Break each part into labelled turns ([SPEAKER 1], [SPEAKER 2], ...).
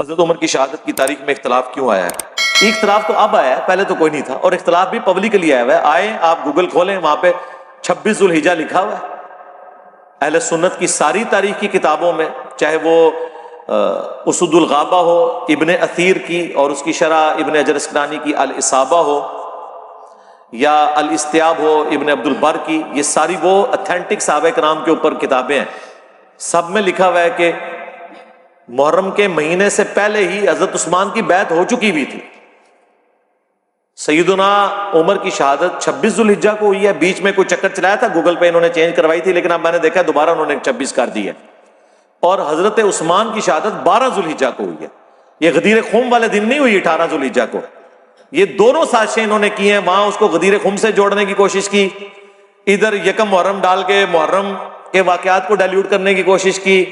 [SPEAKER 1] حضرت عمر کی شہادت کی تاریخ میں اختلاف کیوں آیا ہے؟ یہ اختلاف تو اب آیا ہے، پہلے تو کوئی نہیں تھا، اور اختلاف بھی پبلکلی آیا ہوا ہے۔ آئے آپ گوگل کھولیں، وہاں پہ 26 ذوالحجہ لکھا ہوا ہے۔ اہل سنت کی ساری تاریخ کی کتابوں میں، چاہے وہ اسد الغابہ ہو ابن اثیر کی، اور اس کی شرح ابن حجر اسقلانی کی الاصابہ ہو، یا الاستیاب ہو ابن عبد البر کی، یہ ساری وہ اتھینٹک صحابہ کرام کے اوپر کتابیں ہیں، سب میں لکھا ہوا ہے کہ محرم کے مہینے سے پہلے ہی حضرت عثمان کی بیعت ہو چکی بھی تھی۔ سیدنا عمر کی شہادت 26 ذوالحجہ کو ہوئی ہے، بیچ میں کوئی چکر چلایا تھا گوگل پہ، انہوں نے چینج کروائی تھی، لیکن اب میں نے دیکھا دوبارہ انہوں نے 26 کر دی ہے۔ اور حضرت عثمان کی شہادت 12 ذوالحجہ کو ہوئی ہے، یہ غدیر خم والے دن نہیں ہوئی 18 ذوالحجہ کو۔ یہ دونوں سازشیں انہوں نے کی ہیں، وہاں اس کو غدیر خم سے جوڑنے کی کوشش کی، ادھر یکم محرم ڈال کے محرم کے واقعات کو ڈائلیوٹ کرنے کی کوشش کی،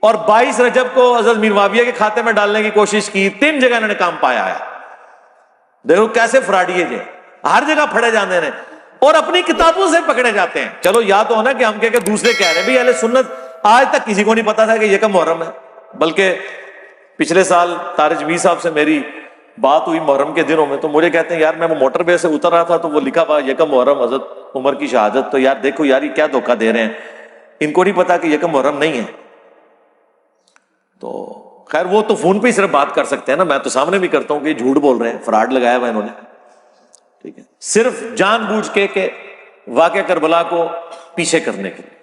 [SPEAKER 1] اور 22 رجب کو حضرت میر معاویہ کے کھاتے میں ڈالنے کی کوشش کی۔ 3 جگہ انہوں نے کام پایا ہے۔ دیکھو کیسے فراڈیے جے، ہر جگہ پھڑے جاتے ہیں اور اپنی کتابوں سے پکڑے جاتے ہیں۔ چلو یا تو ہونا کہ ہم کہ دوسرے کہہ رہے ہیں، بھی اہل سنت آج تک کسی کو نہیں پتا تھا کہ یکم محرم ہے، بلکہ پچھلے سال طارق جمیل صاحب سے میری بات ہوئی محرم کے دنوں میں، تو مجھے کہتے ہیں یار میں وہ موٹر وے سے اتر رہا تھا تو وہ لکھا ہوا یکم محرم حضرت عمر کی شہادت، تو یار دیکھو یار یہ کیا دھوکہ دے رہے ہیں، ان کو نہیں پتا کہ یکم محرم نہیں ہے۔ تو خیر وہ تو فون پہ ہی صرف بات کر سکتے ہیں نا، میں تو سامنے بھی کرتا ہوں کہ جھوٹ بول رہے ہیں، فراڈ لگایا ہوا انہوں نے، ٹھیک ہے، صرف جان بوجھ کے کہ واقعہ کربلا کو پیچھے کرنے کے لیے۔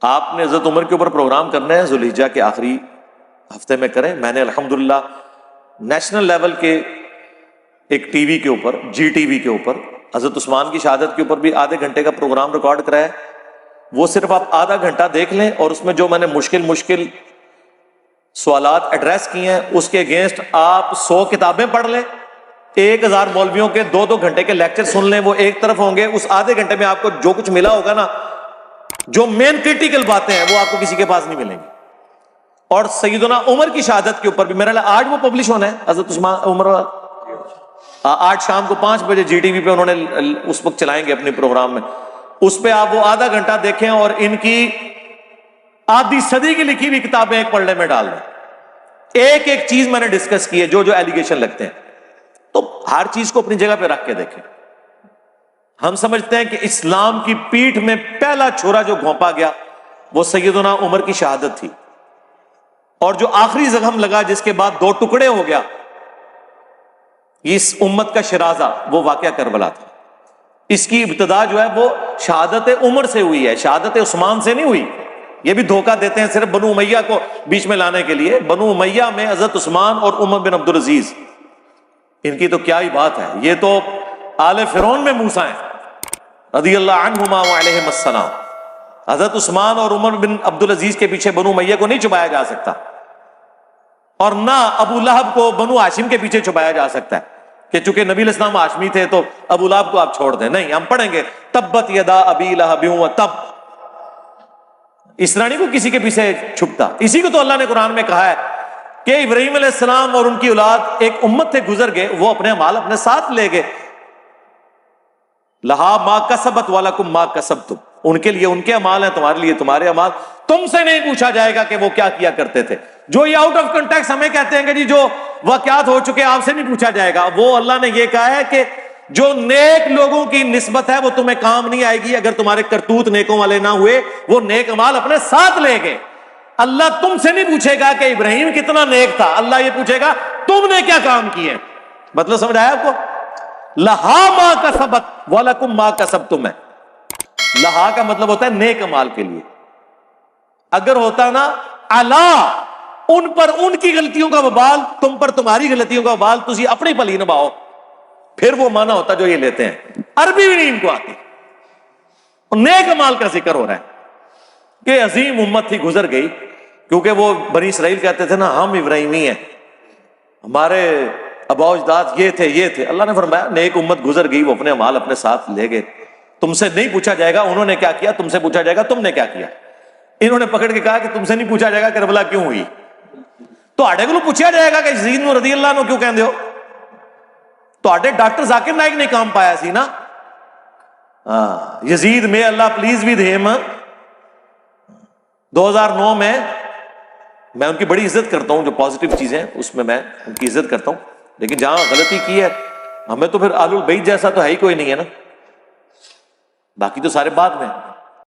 [SPEAKER 1] آپ نے حضرت عمر کے اوپر پروگرام کرنا ہے ذوالحجہ کے آخری ہفتے میں کریں۔ میں نے الحمدللہ نیشنل لیول کے ایک ٹی وی کے اوپر، جی ٹی وی کے اوپر، حضرت عثمان کی شہادت کے اوپر بھی آدھے گھنٹے کا پروگرام ریکارڈ کرایا ہے۔ وہ صرف آپ آدھا گھنٹہ دیکھ لیں، اور اس میں جو میں نے مشکل سوالات ایڈریس کیے ہیں اس کے اگینسٹ آپ 100 کتابیں پڑھ لیں، 1000 مولویوں کے 2 گھنٹے کے لیکچر سن لیں، وہ ایک طرف ہوں گے۔ اس آدھے گھنٹے میں آپ کو جو کچھ ملا ہوگا نا، جو مین کریٹیکل باتیں ہیں وہ آپ کو کسی کے پاس نہیں ملیں گی۔ اور سیدنا عمر کی شہادت کے اوپر بھی میرا آج وہ پبلش ہونا ہے، حضرت عثمان عمر آج شام کو 5 بجے جی ٹی وی پہ انہوں نے اس وقت چلائیں گے اپنے پروگرام میں، اس پہ آپ وہ آدھا گھنٹہ دیکھیں اور ان کی آدھی صدی کی لکھی ہوئی کتابیں ایک پلڑے میں ڈال دیں۔ ایک ایک چیز میں نے ڈسکس کی ہے، جو ایلیگیشن لگتے ہیں، تو ہر چیز کو اپنی جگہ پہ رکھ کے دیکھیں۔ ہم سمجھتے ہیں کہ اسلام کی پیٹھ میں پہلا چھرا جو گھونپا گیا وہ سیدنا عمر کی شہادت تھی، اور جو آخری زخم لگا جس کے بعد 2 ٹکڑے ہو گیا اس امت کا شرازہ، وہ واقعہ کربلا تھا۔ اس کی ابتدا جو ہے وہ شہادت عمر سے ہوئی ہے، شہادت عثمان سے نہیں ہوئی۔ یہ بھی دھوکہ دیتے ہیں صرف بنو امیہ کو بیچ میں لانے کے لیے۔ بنو امیہ میں حضرت عثمان اور عمر بن عبد العزیز، ان کی تو کیا ہی بات ہے، یہ تو آل فرعون میں موسیٰ ہیں رضی اللہ عنہما وعلیہم السلام۔ حضرت عثمان اور عمر بن عبد العزیز کے پیچھے بنو امیہ کو نہیں چھپایا جا سکتا، اور نہ ابو لہب کو بنو ہاشم کے پیچھے چھپایا جا سکتا ہے کہ چونکہ نبی علیہ السلام ہاشمی تھے تو ابو لہب کو آپ چھوڑ دیں۔ نہیں، ہم پڑھیں گے تبت یدا ابی لہب وتب، اس طرح نہیں کو کسی کے پیچھے چھپتا۔ اسی کو تو اللہ نے قرآن میں کہا ہے کہ ابراہیم علیہ السلام اور ان کی اولاد ایک امت سے گزر گئے، وہ اپنے اعمال اپنے ساتھ لے گئے۔ لہا ما کسبت ولکم ما کسبتم، ان کے لیے ان کے اعمال ہیں، تمہارے لیے تمہارے اعمال۔ تم سے نہیں پوچھا جائے گا کہ وہ کیا کیا کرتے تھے۔ جو یہ آؤٹ آف کنٹیکسٹ ہمیں کہتے ہیں کہ جی جو واقعات ہو چکے آپ سے نہیں پوچھا جائے گا، وہ اللہ نے یہ کہا ہے کہ جو نیک لوگوں کی نسبت ہے وہ تمہیں کام نہیں آئے گی اگر تمہارے کرتوت نیکوں والے نہ ہوئے، وہ نیک اعمال اپنے ساتھ لے گئے۔ اللہ تم سے نہیں پوچھے گا کہ ابراہیم کتنا نیک تھا، اللہ یہ پوچھے گا تم نے کیا کام کیے۔ مطلب سمجھ آیا آپ کو؟ لہا ما کسبت ولکم ما کسبتم ہے۔ لہا کا مطلب ہوتا ہے نیک اعمال کے لیے۔ اگر ہوتا نا الا، ان پر ان کی غلطیوں کا وبال، تم پر تمہاری غلطیوں کا وبال، تسی اپنی پلی نبھاؤ، پھر وہ معنی ہوتا جو یہ لیتے ہیں۔ عربی بھی نہیں ان کو آتی، نیک اعمال کا ذکر ہو رہا ہے کہ عظیم امت تھی گزر گئی، کیونکہ وہ بنی اسرائیل کہتے تھے نا ہم ابراہیمی ہیں، ہمارے آباء و اجداد یہ تھے۔ اللہ نے فرمایا نیک امت گزر گئی، وہ اپنے اعمال اپنے ساتھ لے گئے۔ تم سے نہیں پوچھا جائے گا انہوں نے کیا کیا، تم سے پوچھا جائے گا تم نے کیا کیا۔ انہوں نے پکڑ کے کہا کہ تم سے نہیں پوچھا جائے گا کربلا کیوں ہوئی، تو آڈے کو پوچھا جائے گا کہ یزید رضی اللہ عنہ کیوں کہندے ہو، تو آڈے ڈاکٹر ذاکر نائک نے کام پایا سی نا۔ یزید میں اللہ پلیز ود ہم 2009 میں میں ان کی بڑی عزت کرتا ہوں، جو پازیٹیو چیزیں ہیں اس میں میں ان کی عزت کرتا ہوں، لیکن جہاں غلطی کی ہے ہمیں تو پھر آل البیت جیسا تو ہے ہی کوئی نہیں ہے نا، باقی تو سارے بعد میں.